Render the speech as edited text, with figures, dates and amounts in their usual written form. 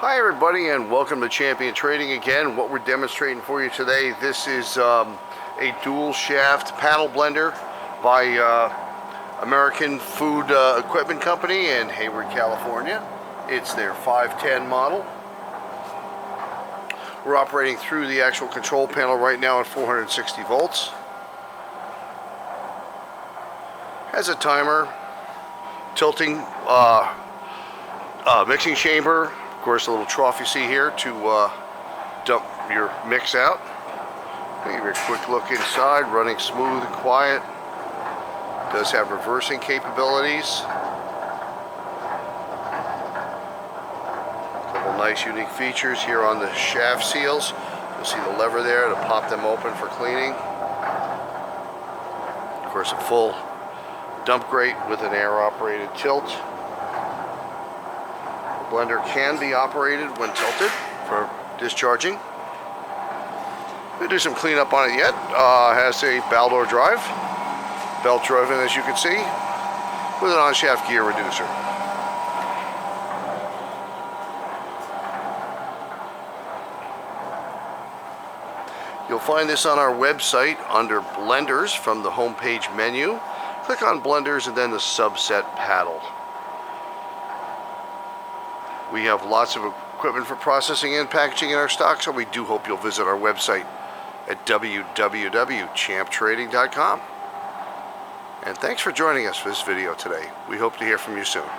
Hi everybody, and welcome to Champion Trading again. What we're demonstrating for you today, this is a dual shaft paddle blender by American Food Equipment Company in Hayward, California. It's their 510 model. We're operating through the actual control panel right now at 460 volts. Has a timer, tilting mixing chamber. Of course, a little trough you see here to dump your mix out. Give you a quick look inside, running smooth and quiet. Does have reversing capabilities. A couple nice unique features here on the shaft seals. You'll see the lever there to pop them open for cleaning. Of course, a full dump grate with an air-operated tilt. Blender can be operated when tilted for discharging. We'll do some cleanup on it yet. Has a Baldor drive, belt driven as you can see, with an on-shaft gear reducer. You'll find this on our website under Blenders from the homepage menu. Click on Blenders and then the subset paddle. We have lots of equipment for processing and packaging in our stock, so we do hope you'll visit our website at www.champtrading.com. And thanks for joining us for this video today. We hope to hear from you soon.